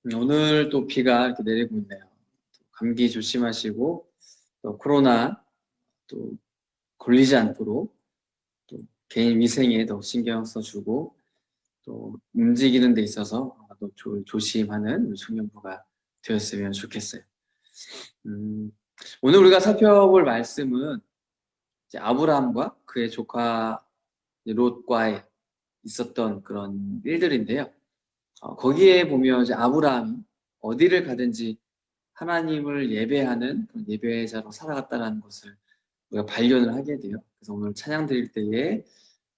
오늘 또 비가 이렇게 내리고 있네요. 감기 조심하시고 또 코로나 또 걸리지 않도록 또 개인 위생에 더 신경 써주고 또 움직이는 데 있어서 또 조심하는 우리 청년부가 되었으면 좋겠어요. 오늘 우리가 살펴볼 말씀은 이제 아브라함과 그의 조카 롯과의 있었던 그런 일들인데요. 거기에 보면 이제 아브라함이 어디를 가든지 하나님을 예배하는 그런 예배자로 살아갔다는 것을 우리가 발견을 하게 돼요. 그래서 오늘 찬양 드릴 때에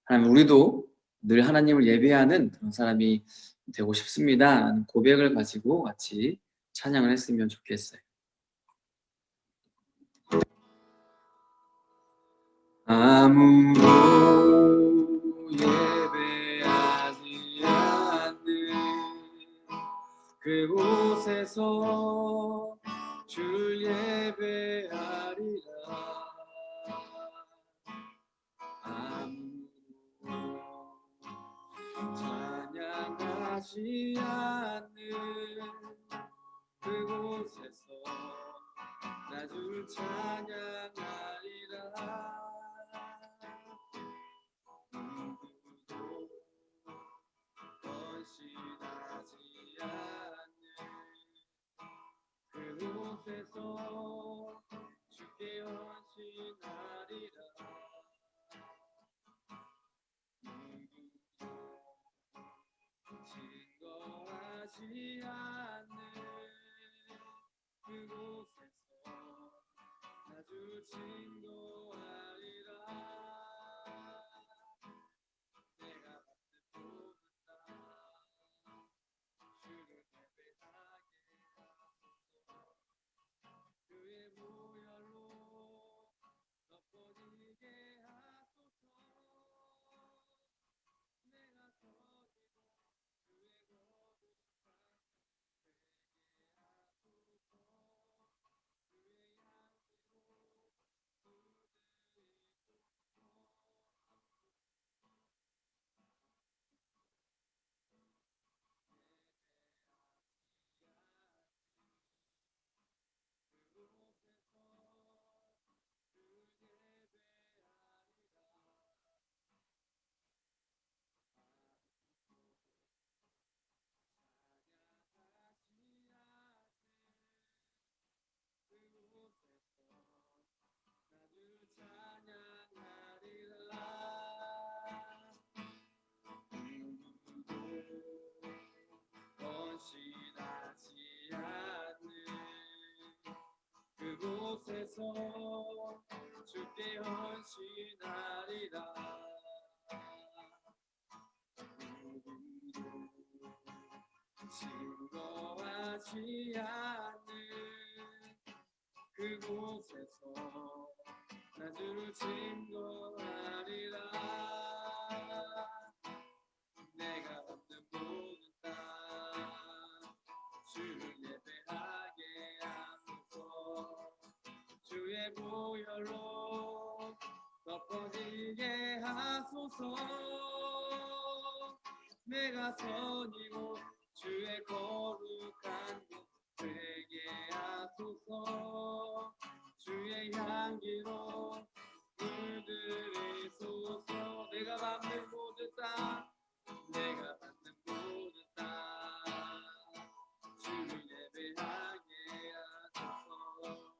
하나님, 우리도 늘 하나님을 예배하는 그런 사람이 되고 싶습니다 라는 고백을 가지고 같이 찬양을 했으면 좋겠어요. 아무도 예배하지 않는 그곳에서 주 예배하리라. 아무도 찬양하지 않는 그곳에서 나 주 찬양하리라. 누구도 헌신하지 않는 그곳에서 주께 헌신하리라. 증거하지 않는 그곳에서 나주 증거하리라. 내가 받는 모든 날 주를 예배하게 하소서. 주의 보혈로 덮어지게 하소서. 내가 서기고 주의 거룩한 헌신하지 않는 그곳에서 주께 헌신하리라. 증거하지 않는 그곳에서 나 주를 증거하리라. 내가 얻는 모든 땅 주를 예배하게 하소서. 주의 보혈로 덮어지게 하소서. 내가 선이고 주의 거룩한 곳 되게 하소서. 주의 향기로 물들이소서. 내가 받는 모든 땅 내가 받는 모든 땅 주를 예배하게 하소서.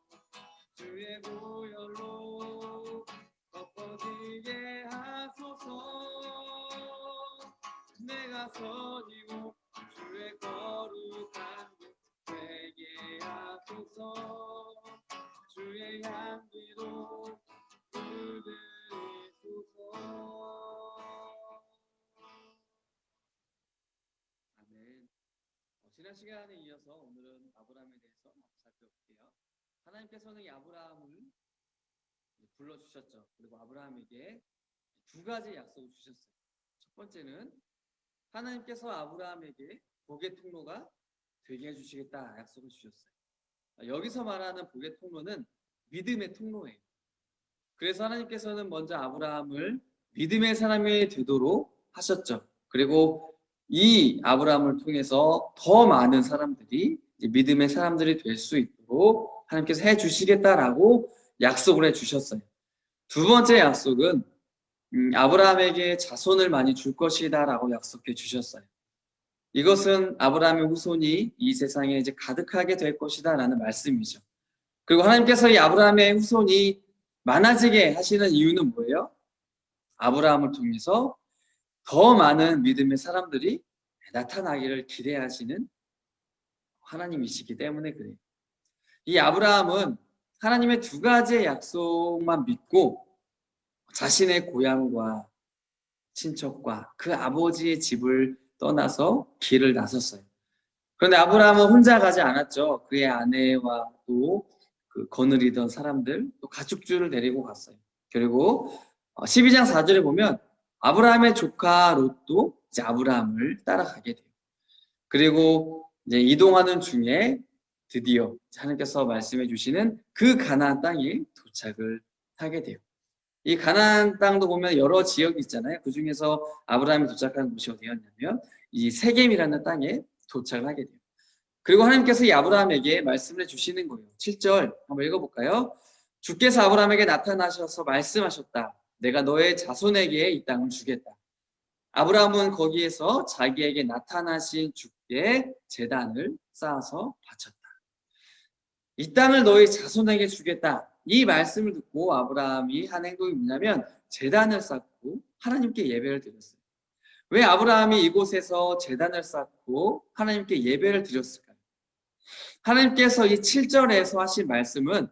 주의 보혈로 덮어지게 하소서. 내가 선이고 주의 거룩한 곳 되게 하소서. 주의 향기로 물들이소서. 아멘. 지난 시간에 이어서 오늘은 아브라함에 대해서 살펴볼게요. 하나님께서는 이 아브라함을 불러주셨죠. 그리고 아브라함에게 두 가지 약속을 주셨어요. 첫 번째는 하나님께서 아브라함에게 복의 통로가 되게 해주시겠다 약속을 주셨어요. 여기서 말하는 복의 통로는 믿음의 통로예요. 그래서 하나님께서는 먼저 아브라함을 믿음의 사람이 되도록 하셨죠. 그리고 이 아브라함을 통해서 더 많은 사람들이 믿음의 사람들이 될 수 있도록 하나님께서 해 주시겠다라고 약속을 해 주셨어요. 두 번째 약속은 아브라함에게 자손을 많이 줄 것이다라고 약속해 주셨어요. 이것은 아브라함의 후손이 이 세상에 이제 가득하게 될 것이다라는 말씀이죠. 그리고 하나님께서 이 아브라함의 후손이 많아지게 하시는 이유는 뭐예요? 아브라함을 통해서 더 많은 믿음의 사람들이 나타나기를 기대하시는 하나님이시기 때문에 그래요. 이 아브라함은 하나님의 두 가지의 약속만 믿고 자신의 고향과 친척과 그 아버지의 집을 떠나서 길을 나섰어요. 그런데 아브라함은 혼자 가지 않았죠. 그의 아내와 또 그 거느리던 사람들, 또 가축들을 데리고 갔어요. 그리고 12장 4절에 보면 아브라함의 조카 롯도 이제 아브라함을 따라가게 돼요. 그리고 이제 이동하는 중에 드디어 하나님께서 말씀해 주시는 그 가나안 땅에 도착을 하게 돼요. 이 가나안 땅도 보면 여러 지역이 있잖아요. 그 중에서 아브라함이 도착한 곳이 어디였냐면 이 세겜이라는 땅에 도착을 하게 돼요. 그리고 하나님께서 이 아브라함에게 말씀을 해주시는 거예요. 7절 한번 읽어볼까요? 주께서 아브라함에게 나타나셔서 말씀하셨다. 내가 너의 자손에게 이 땅을 주겠다. 아브라함은 거기에서 자기에게 나타나신 주께 제단을 쌓아서 바쳤다. 이 땅을 너의 자손에게 주겠다. 이 말씀을 듣고 아브라함이 한 행동이 뭐냐면 제단을 쌓고 하나님께 예배를 드렸어요. 왜 아브라함이 이곳에서 제단을 쌓고 하나님께 예배를 드렸을까요? 하나님께서 이 7절에서 하신 말씀은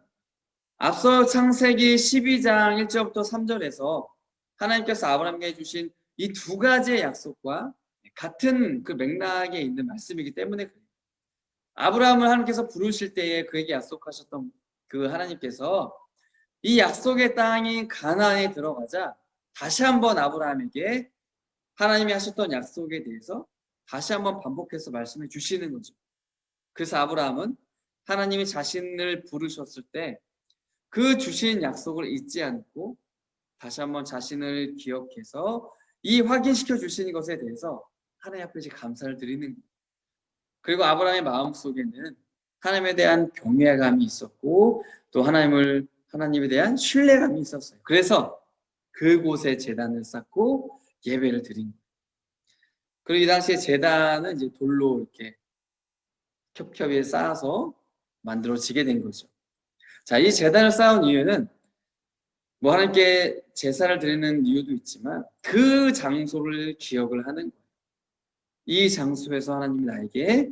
앞서 창세기 12장 1절부터 3절에서 하나님께서 아브라함에게 주신 이 두 가지의 약속과 같은 그 맥락에 있는 말씀이기 때문에 그래요. 아브라함을 하나님께서 부르실 때에 그에게 약속하셨던 그 하나님께서 이 약속의 땅인 가나안에 들어가자 다시 한번 아브라함에게 하나님이 하셨던 약속에 대해서 다시 한번 반복해서 말씀해 주시는 거죠. 그래서 아브라함은 하나님이 자신을 부르셨을 때 그 주신 약속을 잊지 않고 다시 한번 자신을 기억해서 이 확인시켜 주시는 것에 대해서 하나님 앞에 감사를 드리는 거예요. 그리고 아브라함의 마음속에는 하나님에 대한 경외감이 있었고 또 하나님에 대한 신뢰감이 있었어요. 그래서 그곳에 제단을 쌓고 예배를 드린 거예요. 그리고 이 당시에 제단은 이제 돌로 이렇게 겹겹이 쌓아서 만들어지게 된 거죠. 자, 이 제단을 쌓은 이유는 뭐 하나님께 제사를 드리는 이유도 있지만 그 장소를 기억을 하는 거예요. 이 장소에서 하나님이 나에게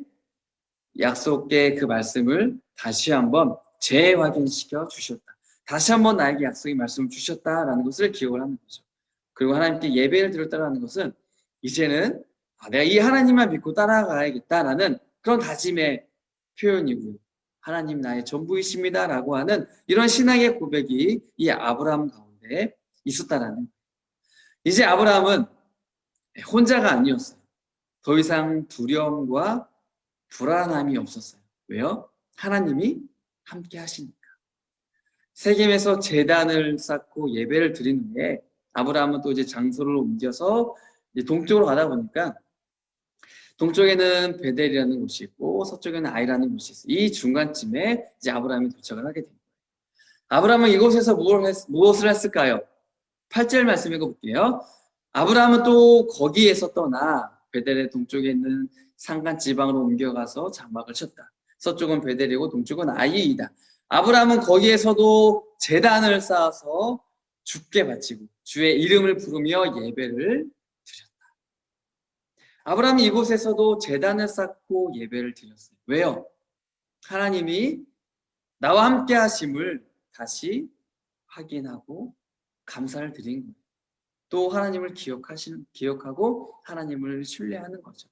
약속의 그 말씀을 다시 한번 재확인시켜 주셨다. 다시 한번 나에게 약속의 말씀을 주셨다라는 것을 기억을 하는 거죠. 그리고 하나님께 예배를 드렸다라는 것은 이제는 내가 이 하나님만 믿고 따라가야겠다라는 그런 다짐의 표현이고요. 하나님 나의 전부이십니다라고 하는 이런 신앙의 고백이 이 아브라함 가운데 있었다라는 거예요. 이제 아브라함은 혼자가 아니었어요. 더 이상 두려움과 불안함이 없었어요. 왜요? 하나님이 함께 하시니까. 세겜에서 제단을 쌓고 예배를 드린 후에 아브라함은 또 이제 장소를 옮겨서 이제 동쪽으로 가다 보니까 동쪽에는 베델이라는 곳이 있고 서쪽에는 아이라는 곳이 있어요. 이 중간쯤에 이제 아브라함이 도착을 하게 됩니다. 아브라함은 이곳에서 무엇을 했을까요? 8절 말씀 읽어볼게요. 아브라함은 또 거기에서 떠나 베델의 동쪽에 있는 산간 지방으로 옮겨가서 장막을 쳤다. 서쪽은 베델이고 동쪽은 아이이다. 아브라함은 거기에서도 제단을 쌓아서 주께 바치고 주의 이름을 부르며 예배를 드렸다. 아브라함이 이곳에서도 제단을 쌓고 예배를 드렸어요. 왜요? 하나님이 나와 함께 하심을 다시 확인하고 감사를 드린 거예요. 또 하나님을 기억하고 하나님을 신뢰하는 거죠.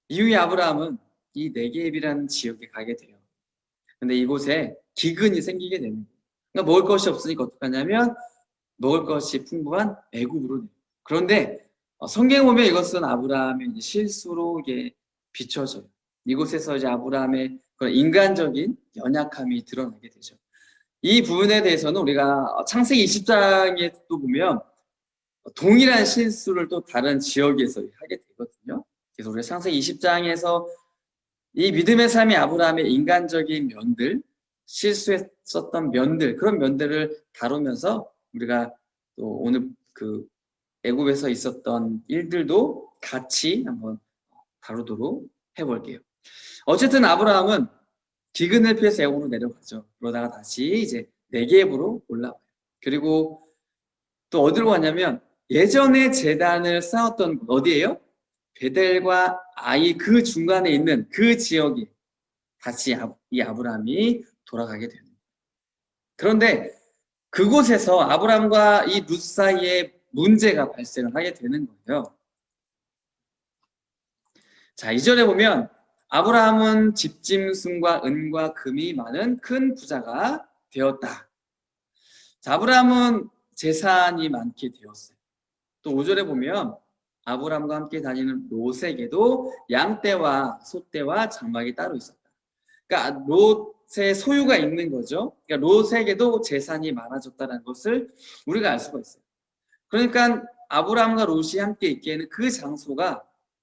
이후에 아브라함은 이 네겝이라는 지역에 가게 돼요. 근데 이곳에 기근이 생기게 됩니다. 그러니까 먹을 것이 없으니까 어떡하냐면 먹을 것이 풍부한 애굽으로 돼요. 그런데 성경에 보면 이것은 아브라함의 이제 실수로 이게 비춰져요. 이곳에서 이제 아브라함의 그런 인간적인 연약함이 드러나게 되죠. 이 부분에 대해서는 우리가 창세기 20장에 또 보면 동일한 실수를 또 다른 지역에서 하게 되거든요. 그래서 우리가 창세기 20장에서 이 믿음의 삶이 아브라함의 인간적인 면들, 실수했었던 면들, 그런 면들을 다루면서 우리가 또 오늘 그 애굽에서 있었던 일들도 같이 한번 다루도록 해볼게요. 어쨌든 아브라함은 기근을 피해서 애굽으로 내려가죠. 그러다가 다시 이제 네겝으로 올라와요. 그리고 또 어디로 가냐면 예전에 제단을 쌓았던 곳 어디예요? 베델과 아이 그 중간에 있는 그 지역에 다시 이 아브라함이 돌아가게 됩니다. 그런데 그곳에서 아브라함과 이 룻 사이에 문제가 발생을 하게 되는 거예요. 자, 2절에 보면 아브라함은 집짐승과 은과 금이 많은 큰 부자가 되었다. 자, 아브라함은 재산이 많게 되었어요. 또 5절에 보면 아브라함과 함께 다니는 롯에게도 양떼와 소떼와 장막이 따로 있었다. 그러니까 롯의 소유가 있는 거죠. 그러니까 롯에게도 재산이 많아졌다는 것을 우리가 알 수가 있어요. 그러니까 아브라함과 롯이 함께 있기에는 그 장소가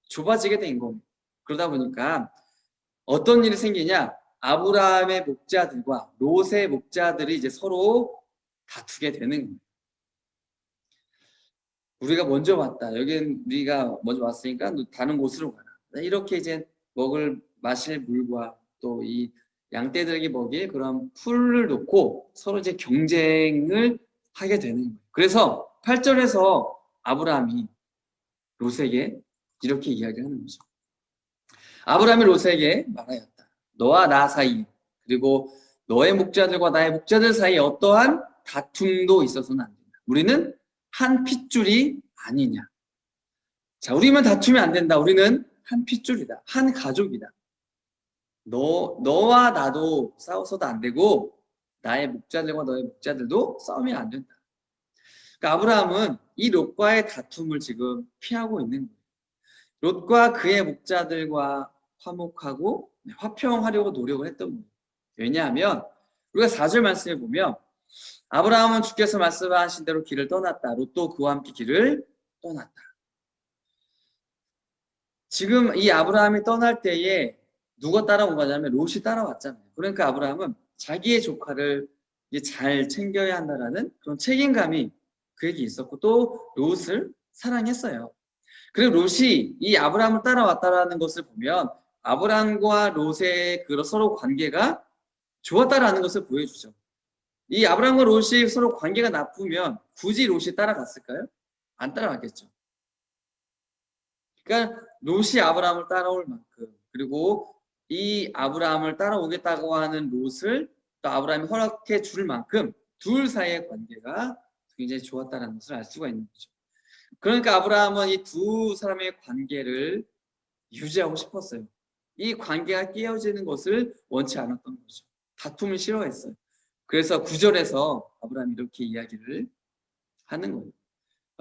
좁아지게 된 겁니다. 그러다 보니까 어떤 일이 생기냐? 아브라함의 목자들과 롯의 목자들이 이제 서로 다투게 되는 겁니다. 우리가 먼저 왔다. 여긴 우리가 먼저 왔으니까 다른 곳으로 가라. 이렇게 이제 먹을 마실 물과 또 이 양떼들에게 먹일 그런 풀을 놓고 서로 이제 경쟁을 하게 되는 거예요. 그래서 8절에서 아브라함이 롯에게 이렇게 이야기하는 거죠. 아브라함이 롯에게 말하였다. 너와 나 사이 그리고 너의 목자들과 나의 목자들 사이에 어떠한 다툼도 있어서는 안 된다. 우리는 한 핏줄이 아니냐. 자, 우리만 다투면 안 된다. 우리는 한 핏줄이다. 한 가족이다. 너와 나도 싸워서도 안 되고 나의 목자들과 너의 목자들도 싸우면 안 된다. 그러니까 아브라함은 이 롯과의 다툼을 지금 피하고 있는 거예요. 롯과 그의 목자들과 화목하고 화평하려고 노력을 했던 거예요. 왜냐하면 우리가 4절 말씀에 보면 아브라함은 주께서 말씀하신 대로 길을 떠났다. 롯도 그와 함께 길을 떠났다. 지금 이 아브라함이 떠날 때에 누가 따라온 거냐면 롯이 따라왔잖아요. 그러니까 아브라함은 자기의 조카를 이제 잘 챙겨야 한다라는 그런 책임감이 그에게 있었고 또 롯을 사랑했어요. 그리고 롯이 이 아브라함을 따라왔다라는 것을 보면 아브라함과 롯의 그 서로 관계가 좋았다라는 것을 보여주죠. 이 아브라함과 롯이 서로 관계가 나쁘면 굳이 롯이 따라갔을까요? 안 따라갔겠죠. 그러니까 롯이 아브라함을 따라올 만큼 그리고 이 아브라함을 따라오겠다고 하는 롯을 또 아브라함이 허락해 줄 만큼 둘 사이의 관계가 굉장히 좋았다는 것을 알 수가 있는 거죠. 그러니까 아브라함은 이 두 사람의 관계를 유지하고 싶었어요. 이 관계가 깨어지는 것을 원치 않았던 거죠. 다툼을 싫어했어요. 그래서 9절에서 아브라함이 이렇게 이야기를 하는 거예요.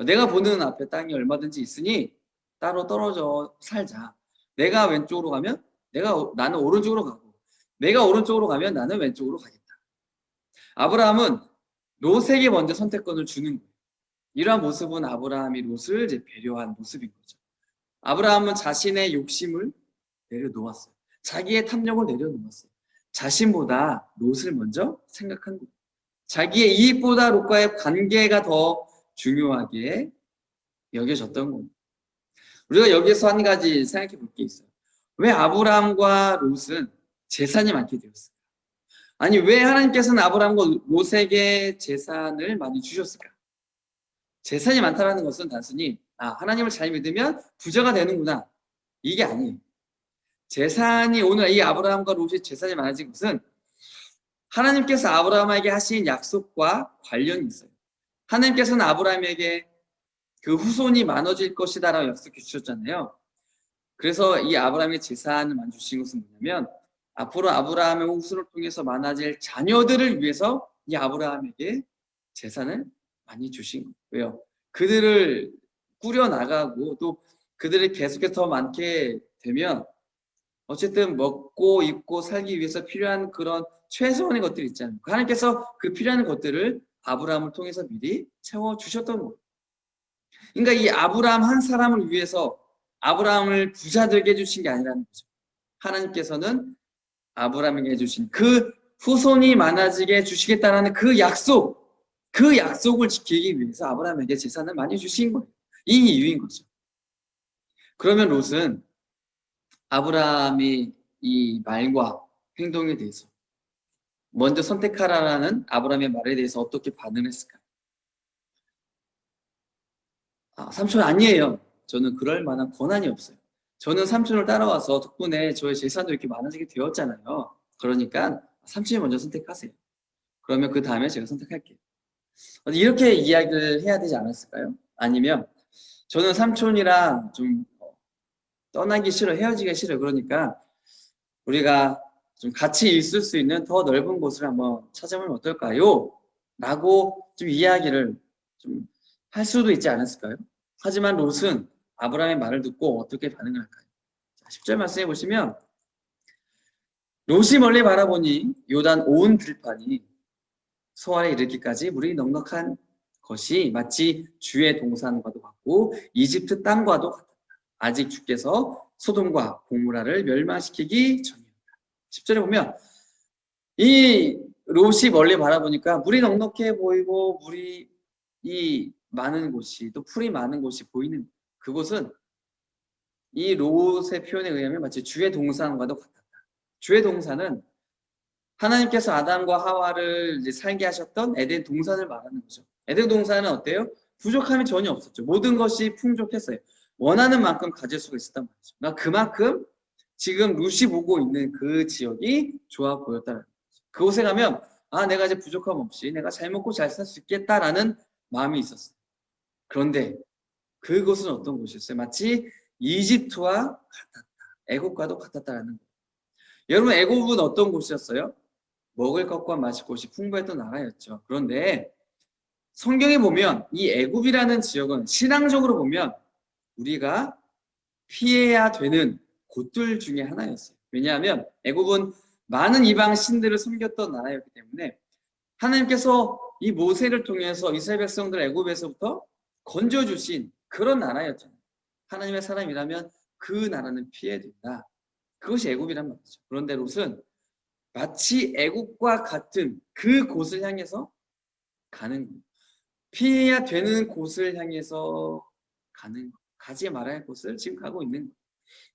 내가 보는 앞에 땅이 얼마든지 있으니 따로 떨어져 살자. 내가 왼쪽으로 가면 나는 오른쪽으로 가고 내가 오른쪽으로 가면 나는 왼쪽으로 가겠다. 아브라함은 롯에게 먼저 선택권을 주는 거예요. 이러한 모습은 아브라함이 롯을 이제 배려한 모습인 거죠. 아브라함은 자신의 욕심을 내려놓았어요. 자기의 탐욕을 내려놓았어요. 자신보다 롯을 먼저 생각한 거예요. 자기의 이익보다 롯과의 관계가 더 중요하게 여겨졌던 겁니다. 우리가 여기서 한 가지 생각해 볼 게 있어요. 왜 아브라함과 롯은 재산이 많게 되었을까? 아니 왜 하나님께서는 아브라함과 롯에게 재산을 많이 주셨을까? 재산이 많다는 것은 단순히 하나님을 잘 믿으면 부자가 되는구나 이게 아니에요. 재산이 오늘 이 아브라함과 롯이 재산이 많아진 것은 하나님께서 아브라함에게 하신 약속과 관련이 있어요. 하나님께서는 아브라함에게 그 후손이 많아질 것이다라고 약속해 주셨잖아요. 그래서 이 아브라함의 재산을 많이 주신 것은 뭐냐면 앞으로 아브라함의 후손을 통해서 많아질 자녀들을 위해서 이 아브라함에게 재산을 많이 주신 거예요. 왜요? 그들을 꾸려나가고 또 그들을 계속해서 더 많게 되면 어쨌든 먹고 입고 살기 위해서 필요한 그런 최소한의 것들이 있잖아요. 하나님께서 그 필요한 것들을 아브라함을 통해서 미리 채워주셨던 거예요. 그러니까 이 아브라함 한 사람을 위해서 아브라함을 부자 되게 해주신 게 아니라는 거죠. 하나님께서는 아브라함에게 해주신 그 후손이 많아지게 해주시겠다라는 그 약속을 지키기 위해서 아브라함에게 재산을 많이 주신 거예요. 이 이유인 거죠. 그러면 롯은 아브라함이 이 말과 행동에 대해서 먼저 선택하라라는 아브라함의 말에 대해서 어떻게 반응했을까요? 삼촌 아니에요. 저는 그럴 만한 권한이 없어요. 저는 삼촌을 따라와서 덕분에 저의 재산도 이렇게 많아지게 되었잖아요. 그러니까 삼촌이 먼저 선택하세요. 그러면 그 다음에 제가 선택할게요. 이렇게 이야기를 해야 되지 않았을까요? 아니면 저는 삼촌이랑 좀 떠나기 싫어, 헤어지기 싫어. 그러니까 우리가 좀 같이 있을 수 있는 더 넓은 곳을 한번 찾아보면 어떨까요? 라고 좀 이야기를 좀 할 수도 있지 않았을까요? 하지만 롯은 아브라함의 말을 듣고 어떻게 반응을 할까요? 10절 말씀해 보시면 롯이 멀리 바라보니 요단 온 들판이 소알에 이르기까지 물이 넉넉한 것이 마치 주의 동산과도 같고 이집트 땅과도 같았다. 아직 주께서 소돔과 고모라를 멸망시키기 전이었다. 10절에 보면 이 롯이 멀리 바라보니까 물이 넉넉해 보이고 물이 이 많은 곳이 또 풀이 많은 곳이 보이는 그곳은 이 롯의 표현에 의하면 마치 주의 동산과도 같았다. 주의 동산은 하나님께서 아담과 하와를 이제 살게 하셨던 에덴 동산을 말하는 거죠. 에덴 동산은 어때요? 부족함이 전혀 없었죠. 모든 것이 풍족했어요. 원하는 만큼 가질 수가 있었단 말이죠. 그러니까 그만큼 지금 롯이 보고 있는 그 지역이 좋아 보였다는 거죠. 그곳에 가면 내가 이제 부족함 없이 내가 잘 먹고 잘 살 수 있겠다라는 마음이 있었어요. 그런데 그곳은 어떤 곳이었어요? 마치 이집트와 같았다. 애국과도 같았다라는 거예요. 여러분 애국은 어떤 곳이었어요? 먹을 것과 마실 것이 풍부했던 나라였죠. 그런데 성경에 보면 이 애굽이라는 지역은 신앙적으로 보면 우리가 피해야 되는 곳들 중에 하나였어요. 왜냐하면 애굽은 많은 이방 신들을 섬겼던 나라였기 때문에 하나님께서 이 모세를 통해서 이스라엘 백성들 애굽에서부터 건져주신 그런 나라였잖아요. 하나님의 사람이라면 그 나라는 피해야 된다. 그것이 애굽이란 말이죠. 그런데 롯은 마치 애국과 같은 그 곳을 향해서 가는 거예요. 피해야 되는 곳을 향해서 가는 거예요. 가지 말아야 할 곳을 지금 가고 있는 거예요.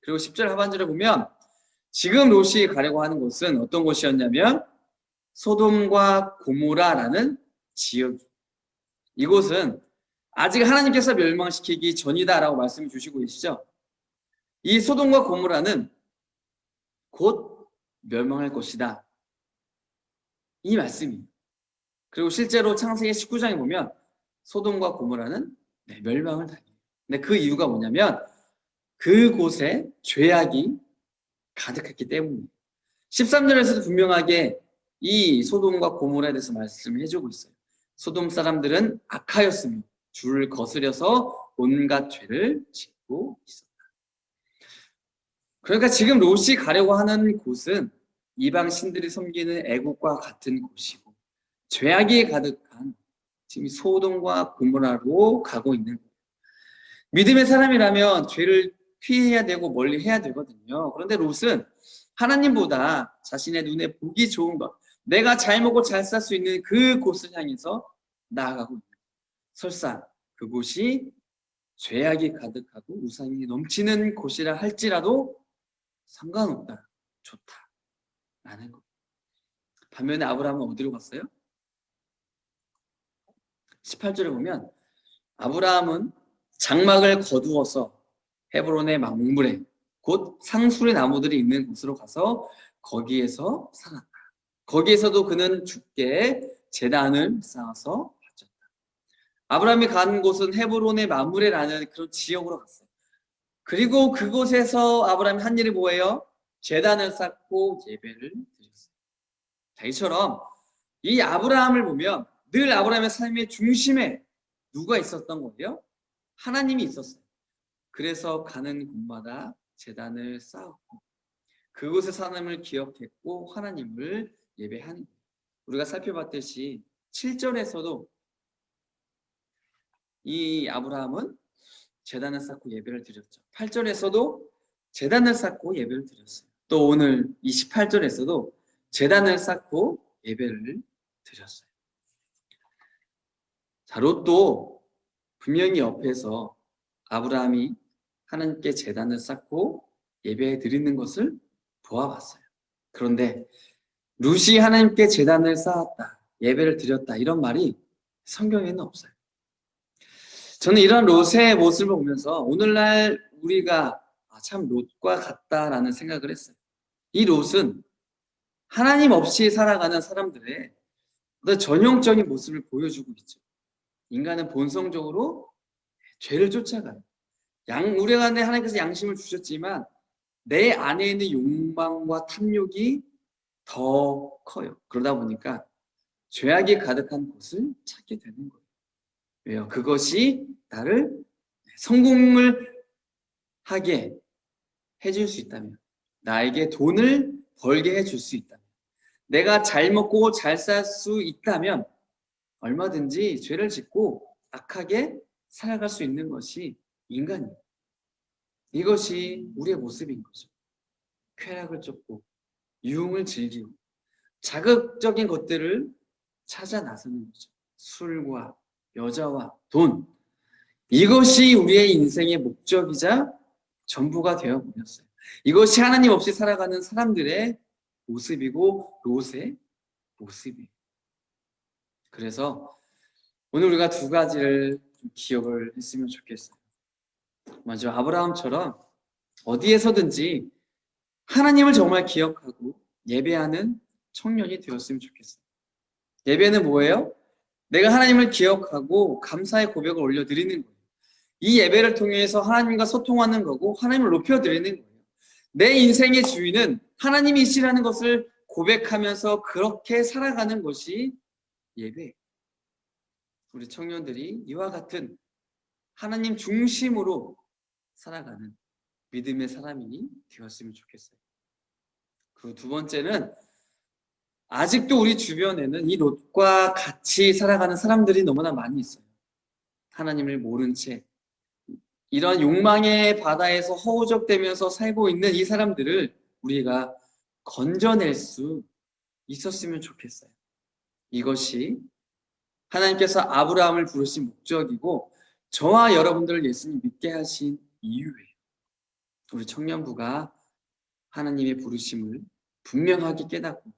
그리고 10절 하반절에 보면 지금 롯이 가려고 하는 곳은 어떤 곳이었냐면 소돔과 고모라라는 지역. 이곳은 아직 하나님께서 멸망시키기 전이다라고 말씀을 주시고 계시죠. 이 소돔과 고모라는 곧 멸망할 것이다. 이 말씀이에요. 그리고 실제로 창세기 19장에 보면 소돔과 고모라는 멸망을 당해요. 근데 그 이유가 뭐냐면 그곳에 죄악이 가득했기 때문이에요. 13절에서도 분명하게 이 소돔과 고모라에 대해서 말씀을 해주고 있어요. 소돔 사람들은 악하였으며 주를 거스려서 온갖 죄를 짓고 있었다. 그러니까 지금 롯이 가려고 하는 곳은 이방 신들이 섬기는 애국과 같은 곳이고 죄악이 가득한 지금 소돔과 고모라로 가고 있는 거예요. 믿음의 사람이라면 죄를 피해야 되고 멀리 해야 되거든요. 그런데 롯은 하나님보다 자신의 눈에 보기 좋은 것, 내가 잘 먹고 잘 살 수 있는 그 곳을 향해서 나아가고 있는 거예요. 설사 그곳이 죄악이 가득하고 우상이 넘치는 곳이라 할지라도 상관없다, 좋다라는 거예요. 반면에 아브라함은 어디로 갔어요? 18절에 보면 아브라함은 장막을 거두어서 헤브론의 망물에 곧 상수리 나무들이 있는 곳으로 가서 거기에서 살았다. 거기에서도 그는 주께 제단을 쌓아서 바쳤다. 아브라함이 간 곳은 헤브론의 마므레라는 그런 지역으로 갔어요. 그리고 그곳에서 아브라함이 한 일이 뭐예요? 제단을 쌓고 예배를 드렸어요. 자, 이처럼 이 아브라함을 보면 늘 아브라함의 삶의 중심에 누가 있었던 거예요? 하나님이 있었어요. 그래서 가는 곳마다 제단을 쌓았고 그곳의 하나님을 기억했고 하나님을 예배하는 거예요. 우리가 살펴봤듯이 7절에서도 이 아브라함은 제단을 쌓고 예배를 드렸죠. 8절에서도 제단을 쌓고 예배를 드렸어요. 또 오늘 28절에서도 제단을 쌓고 예배를 드렸어요. 자, 롯도 분명히 옆에서 아브라함이 하나님께 제단을 쌓고 예배 드리는 것을 보아봤어요. 그런데 룻이 하나님께 제단을 쌓았다, 예배를 드렸다, 이런 말이 성경에는 없어요. 저는 이런 롯의 모습을 보면서 오늘날 우리가 참 롯과 같다라는 생각을 했어요. 이 롯은 하나님 없이 살아가는 사람들의 어떤 전형적인 모습을 보여주고 있죠. 인간은 본성적으로 죄를 쫓아가요. 우리 안에 하나님께서 양심을 주셨지만 내 안에 있는 욕망과 탐욕이 더 커요. 그러다 보니까 죄악이 가득한 곳을 찾게 되는 거예요. 왜요? 그것이 나를 성공을 하게 해줄 수 있다면, 나에게 돈을 벌게 해줄 수 있다면, 내가 잘 먹고 잘 살 수 있다면 얼마든지 죄를 짓고 악하게 살아갈 수 있는 것이 인간이에요. 이것이 우리의 모습인 거죠. 쾌락을 쫓고 유흥을 즐기고 자극적인 것들을 찾아 나서는 거죠. 술과 여자와 돈, 이것이 우리의 인생의 목적이자 전부가 되어버렸어요. 이것이 하나님 없이 살아가는 사람들의 모습이고 롯의 모습이에요. 그래서 오늘 우리가 두 가지를 좀 기억을 했으면 좋겠어요. 먼저 아브라함처럼 어디에서든지 하나님을 정말 기억하고 예배하는 청년이 되었으면 좋겠어요. 예배는 뭐예요? 내가 하나님을 기억하고 감사의 고백을 올려드리는 거예요. 이 예배를 통해서 하나님과 소통하는 거고 하나님을 높여드리는 거예요. 내 인생의 주인은 하나님이시라는 것을 고백하면서 그렇게 살아가는 것이 예배예요. 우리 청년들이 이와 같은 하나님 중심으로 살아가는 믿음의 사람이 되었으면 좋겠어요. 그리고 두 번째는 아직도 우리 주변에는 이 롯과 같이 살아가는 사람들이 너무나 많이 있어요. 하나님을 모른 채 이런 욕망의 바다에서 허우적대면서 살고 있는 이 사람들을 우리가 건져낼 수 있었으면 좋겠어요. 이것이 하나님께서 아브라함을 부르신 목적이고 저와 여러분들을 예수님 믿게 하신 이유예요. 우리 청년부가 하나님의 부르심을 분명하게 깨닫고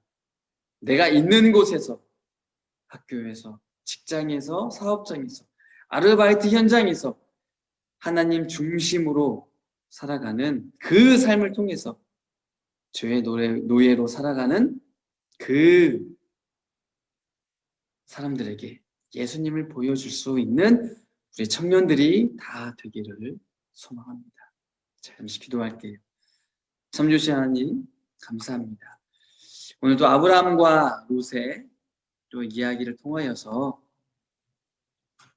내가 있는 곳에서, 학교에서, 직장에서, 사업장에서, 아르바이트 현장에서 하나님 중심으로 살아가는 그 삶을 통해서 죄의 노예로 살아가는 그 사람들에게 예수님을 보여줄 수 있는 우리 청년들이 다 되기를 소망합니다. 잠시 기도할게요. 참 주신 하나님 감사합니다. 오늘도 아브라함과 롯의 또 이야기를 통하여서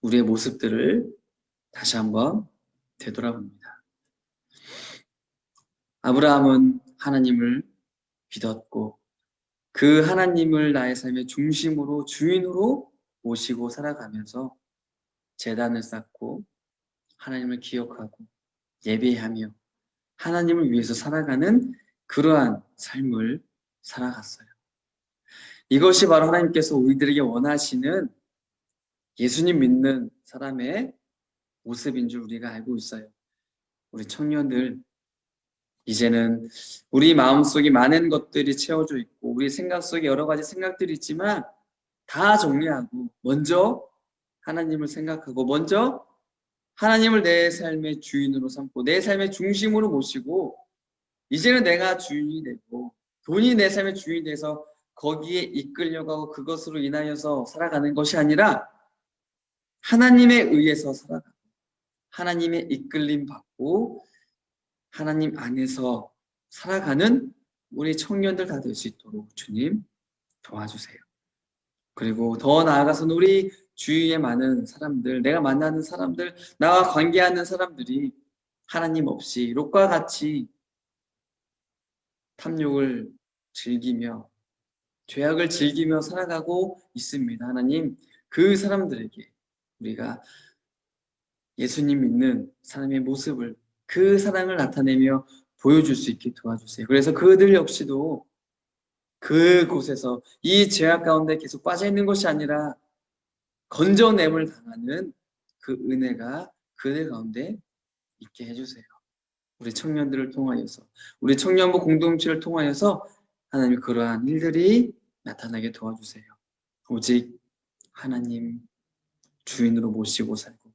우리의 모습들을 다시 한번 되돌아봅니다. 아브라함은 하나님을 믿었고 그 하나님을 나의 삶의 중심으로 주인으로 모시고 살아가면서 제단을 쌓고 하나님을 기억하고 예배하며 하나님을 위해서 살아가는 그러한 삶을 살아갔어요. 이것이 바로 하나님께서 우리들에게 원하시는 예수님 믿는 사람의 모습인 줄 우리가 알고 있어요. 우리 청년들, 이제는 우리 마음속에 많은 것들이 채워져 있고 우리 생각 속에 여러 가지 생각들이 있지만 다 정리하고 먼저 하나님을 생각하고 먼저 하나님을 내 삶의 주인으로 삼고 내 삶의 중심으로 모시고 이제는 내가 주인이 되고 돈이 내 삶의 주인이 돼서 거기에 이끌려가고 그것으로 인하여서 살아가는 것이 아니라 하나님에 의해서 살아가고 하나님의 이끌림 받고 하나님 안에서 살아가는 우리 청년들 다 될 수 있도록 주님 도와주세요. 그리고 더 나아가서는 우리 주위에 많은 사람들, 내가 만나는 사람들, 나와 관계하는 사람들이 하나님 없이 롯과 같이 탐욕을 즐기며 죄악을 즐기며 살아가고 있습니다. 하나님, 그 사람들에게 우리가 예수님 믿는 사람의 모습을, 그 사랑을 나타내며 보여줄 수 있게 도와주세요. 그래서 그들 역시도 그곳에서 이 죄악 가운데 계속 빠져 있는 것이 아니라 건져냄을 당하는 그 은혜가 그들 가운데 있게 해주세요. 우리 청년들을 통하여서, 우리 청년부 공동체를 통하여서 하나님 그러한 일들이 나타나게 도와주세요. 오직 하나님 주인으로 모시고 살고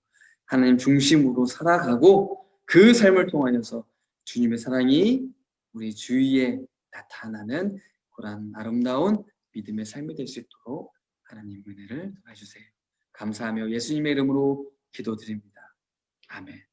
하나님 중심으로 살아가고 그 삶을 통하여서 주님의 사랑이 우리 주위에 나타나는 그런 아름다운 믿음의 삶이 될 수 있도록 하나님 은혜를 더해주세요. 감사하며 예수님의 이름으로 기도드립니다. 아멘.